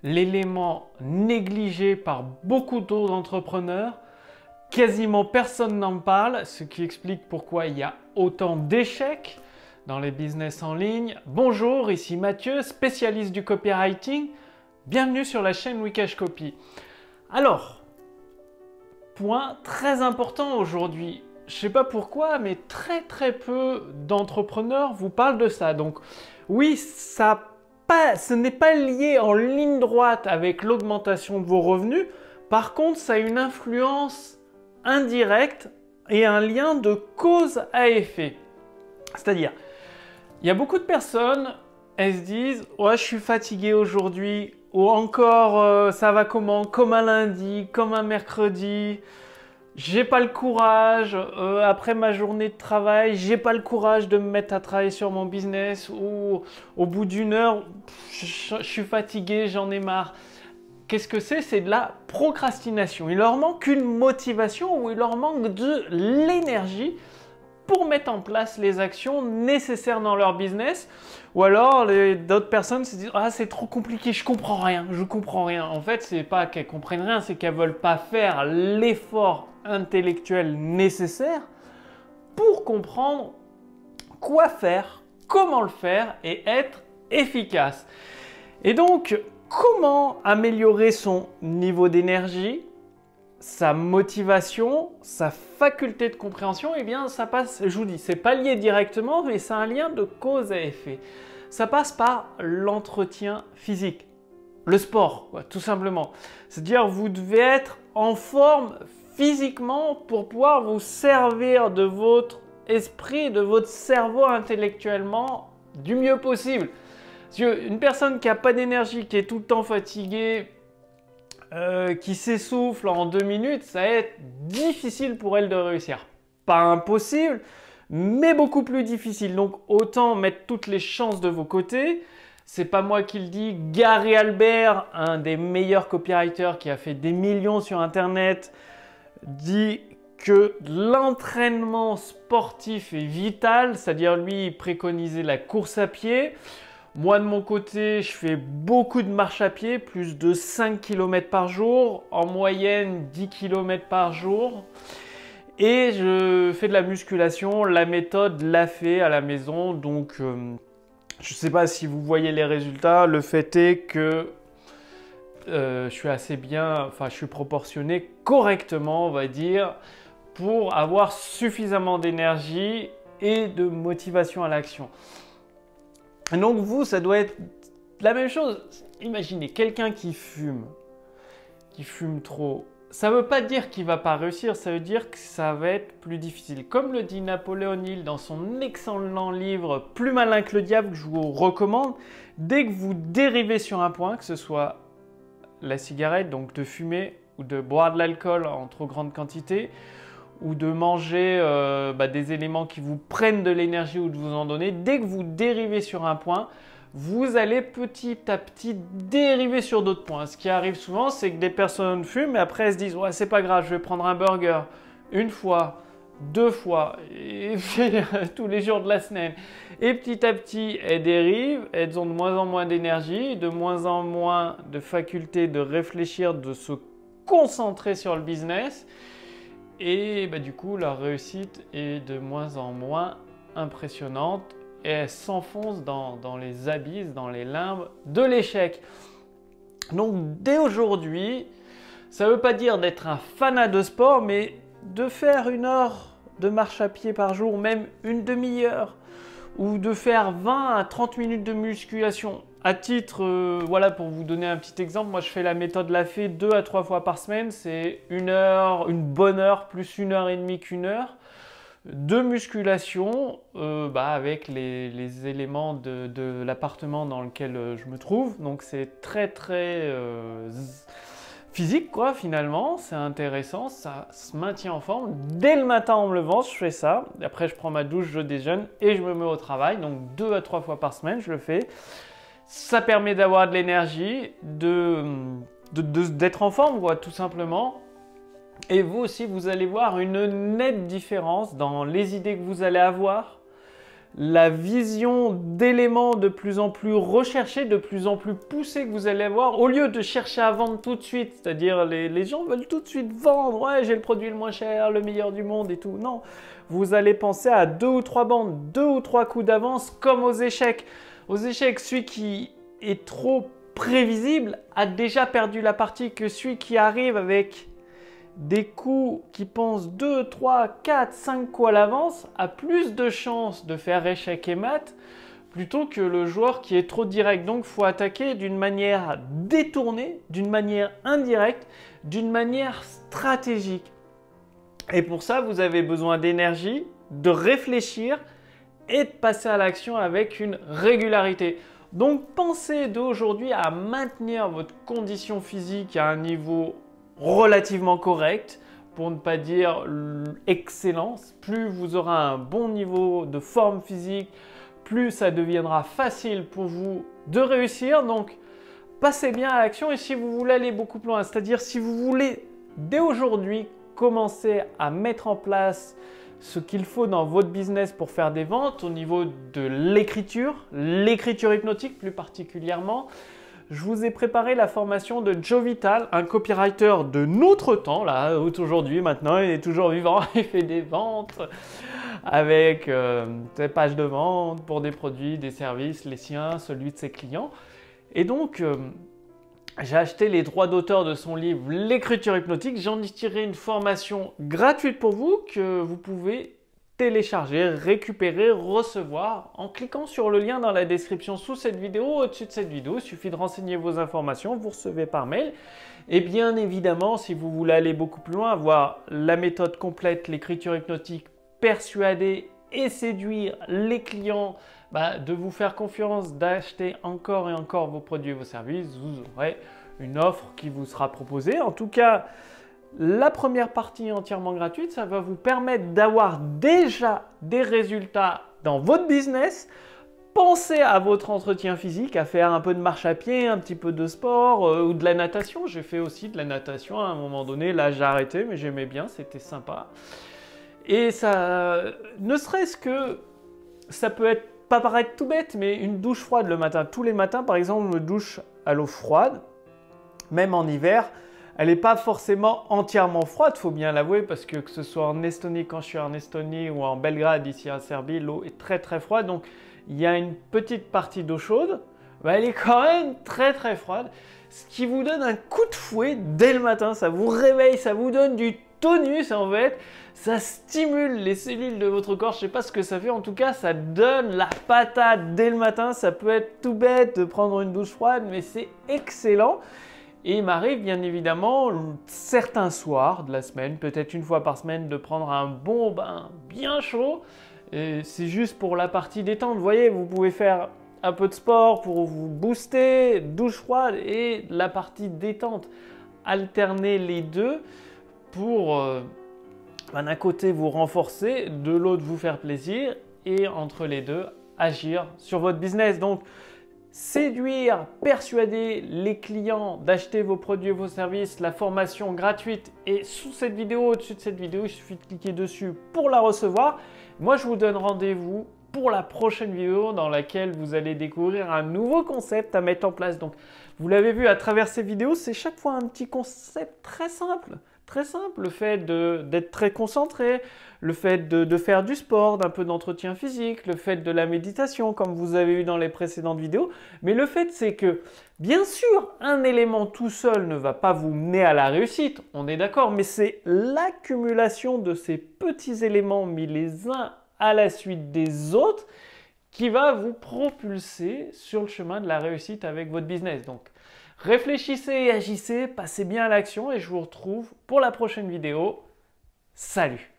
l'élément négligé par beaucoup d'autres entrepreneurs. Quasiment personne n'en parle, ce qui explique pourquoi il y a autant d'échecs dans les business en ligne. Bonjour, ici Mathieu, spécialiste du copywriting. Bienvenue sur la chaîne Wikash Copy. Alors, point très important aujourd'hui. Je ne sais pas pourquoi, mais très peu d'entrepreneurs vous parlent de ça. Donc oui, ce n'est pas lié en ligne droite avec l'augmentation de vos revenus. Par contre, ça a une influence indirecte et un lien de cause à effet. C'est-à-dire, il y a beaucoup de personnes, elles se disent « Ouais, je suis fatigué aujourd'hui » ou encore « Ça va comment? Comme un lundi, comme un mercredi ». J'ai pas le courage, après ma journée de travail, j'ai pas le courage de me mettre à travailler sur mon business ou au bout d'une heure, je suis fatigué, j'en ai marre. Qu'est-ce que c'est? C'est de la procrastination. Il leur manque une motivation ou il leur manque de l'énergie pour mettre en place les actions nécessaires dans leur business. Ou alors, d'autres personnes se disent « Ah, c'est trop compliqué, je comprends rien, je comprends rien ». En fait, c'est pas qu'elles comprennent rien, c'est qu'elles veulent pas faire l'effort intellectuel nécessaire pour comprendre quoi faire, comment le faire et être efficace. Et donc, comment améliorer son niveau d'énergie, sa motivation, sa faculté de compréhension? Eh bien, ça passe, je vous dis, c'est pas lié directement, mais c'est un lien de cause à effet. Ça passe par l'entretien physique, le sport, quoi, tout simplement. C'est-à-dire, vous devez être en forme physiquement pour pouvoir vous servir de votre esprit, de votre cerveau intellectuellement du mieux possible. Parce qu'une personne qui n'a pas d'énergie, qui est tout le temps fatiguée, qui s'essouffle en 2 minutes, ça va être difficile pour elle de réussir. Pas impossible, mais beaucoup plus difficile. Donc autant mettre toutes les chances de vos côtés. C'est pas moi qui le dis, Gary Albert, un des meilleurs copywriters qui a fait des millions sur Internet, dit que l'entraînement sportif est vital, c'est-à-dire lui, il préconisait la course à pied. Moi, de mon côté, je fais beaucoup de marche à pied, plus de 5 km par jour, en moyenne 10 km par jour. Et je fais de la musculation, la méthode l'a fait à la maison, donc je ne sais pas si vous voyez les résultats. Le fait est que je suis assez bien, enfin je suis proportionné correctement, on va dire, pour avoir suffisamment d'énergie et de motivation à l'action. Donc vous, ça doit être la même chose. Imaginez quelqu'un qui fume trop. Ça ne veut pas dire qu'il ne va pas réussir, ça veut dire que ça va être plus difficile. Comme le dit Napoléon Hill dans son excellent livre « Plus malin que le diable » que je vous recommande, dès que vous dérivez sur un point, que ce soit la cigarette, donc de fumer ou de boire de l'alcool en trop grande quantité, ou de manger des éléments qui vous prennent de l'énergie ou de vous en donner, dès que vous dérivez sur un point, vous allez petit à petit dériver sur d'autres points. Ce qui arrive souvent, c'est que des personnes fument et après elles se disent « Ouais, c'est pas grave, je vais prendre un burger une fois, 2 fois, et puis, tous les jours de la semaine. » Et petit à petit, elles dérivent, elles ont de moins en moins d'énergie, de moins en moins de faculté de réfléchir, de se concentrer sur le business. Et du coup, leur réussite est de moins en moins impressionnante et elles s'enfoncent dans les abysses, dans les limbes de l'échec. Donc, dès aujourd'hui, ça ne veut pas dire d'être un fanat de sport, mais de faire 1 heure de marche à pied par jour, même une demi-heure, ou de faire 20 à 30 minutes de musculation. À titre, voilà, pour vous donner un petit exemple, moi je fais la méthode Lafay 2 à 3 fois par semaine, c'est 1 heure, une bonne heure, plus 1h30 qu'1 heure de musculation avec les éléments de l'appartement dans lequel je me trouve. Donc c'est très physique quoi finalement, c'est intéressant, ça se maintient en forme. Dès le matin en me levant, je fais ça. Après je prends ma douche, je déjeune et je me mets au travail. Donc 2 à 3 fois par semaine, je le fais. Ça permet d'avoir de l'énergie, d'être en forme, quoi, tout simplement. Et vous aussi, vous allez voir une nette différence dans les idées que vous allez avoir, la vision d'éléments de plus en plus recherchés, de plus en plus poussés que vous allez avoir, au lieu de chercher à vendre tout de suite, c'est-à-dire les gens veulent tout de suite vendre, ouais j'ai le produit le moins cher, le meilleur du monde et tout. Non, vous allez penser à 2 ou 3 bandes, 2 ou 3 coups d'avance comme aux échecs. Aux échecs, celui qui est trop prévisible a déjà perdu la partie, que celui qui arrive avec des coups qui pensent 2, 3, 4, 5 coups à l'avance a plus de chances de faire échec et mat plutôt que le joueur qui est trop direct. Donc il faut attaquer d'une manière détournée, d'une manière indirecte, d'une manière stratégique. Et pour ça, vous avez besoin d'énergie, de réfléchir et de passer à l'action avec une régularité. Donc pensez d'aujourd'hui à maintenir votre condition physique à un niveau relativement correct, pour ne pas dire excellence. Plus vous aurez un bon niveau de forme physique, plus ça deviendra facile pour vous de réussir. Donc passez bien à l'action, et si vous voulez aller beaucoup plus loin, c'est-à-dire si vous voulez dès aujourd'hui commencer à mettre en place ce qu'il faut dans votre business pour faire des ventes au niveau de l'écriture hypnotique plus particulièrement, je vous ai préparé la formation de Joe Vital, un copywriter de notre temps, là, aujourd'hui, maintenant, il est toujours vivant, il fait des ventes avec des pages de vente pour des produits, des services, les siens, celui de ses clients. Et donc, j'ai acheté les droits d'auteur de son livre L'écriture hypnotique. J'en ai tiré une formation gratuite pour vous que vous pouvez télécharger, récupérer, recevoir en cliquant sur le lien dans la description sous cette vidéo, au-dessus de cette vidéo. Il suffit de renseigner vos informations, vous recevez par mail. Et bien évidemment, si vous voulez aller beaucoup plus loin, avoir la méthode complète, l'écriture hypnotique, persuader et séduire les clients, de vous faire confiance, d'acheter encore et encore vos produits et vos services, vous aurez une offre qui vous sera proposée. En tout cas, la première partie entièrement gratuite, ça va vous permettre d'avoir déjà des résultats dans votre business. Pensez à votre entretien physique, à faire un peu de marche à pied, un petit peu de sport ou de la natation. J'ai fait aussi de la natation à un moment donné. Là, j'ai arrêté, mais j'aimais bien, c'était sympa. Et ça, ne serait-ce que, ça peut être, pas paraître tout bête, mais une douche froide le matin. Tous les matins, par exemple, je me douche à l'eau froide, même en hiver. Elle n'est pas forcément entièrement froide, il faut bien l'avouer, parce que ce soit en Estonie, quand je suis en Estonie, ou en Belgrade, ici à Serbie, l'eau est très très froide. Donc, il y a une petite partie d'eau chaude, elle est quand même très très froide, ce qui vous donne un coup de fouet dès le matin. Ça vous réveille, ça vous donne du tonus en fait, ça stimule les cellules de votre corps. Je ne sais pas ce que ça fait, en tout cas ça donne la patate dès le matin. Ça peut être tout bête de prendre une douche froide, mais c'est excellent. Et il m'arrive bien évidemment certains soirs de la semaine, peut-être une fois par semaine, de prendre un bon bain bien chaud. C'est juste pour la partie détente. Vous voyez, vous pouvez faire un peu de sport pour vous booster, douche froide et la partie détente. Alterner les deux pour d'un côté vous renforcer, de l'autre vous faire plaisir, et entre les deux agir sur votre business. Donc séduire, persuader les clients d'acheter vos produits et vos services, la formation gratuite est sous cette vidéo, au-dessus de cette vidéo. Il suffit de cliquer dessus pour la recevoir. Moi, je vous donne rendez-vous pour la prochaine vidéo dans laquelle vous allez découvrir un nouveau concept à mettre en place. Donc, vous l'avez vu à travers ces vidéos, c'est chaque fois un petit concept très simple. Très simple, le fait d'être très concentré, le fait de faire du sport, d'un peu d'entretien physique, le fait de la méditation comme vous avez eu dans les précédentes vidéos. Mais le fait c'est que, bien sûr, un élément tout seul ne va pas vous mener à la réussite, on est d'accord, mais c'est l'accumulation de ces petits éléments mis les uns à la suite des autres qui va vous propulser sur le chemin de la réussite avec votre business. Donc, réfléchissez et agissez, passez bien à l'action et je vous retrouve pour la prochaine vidéo. Salut!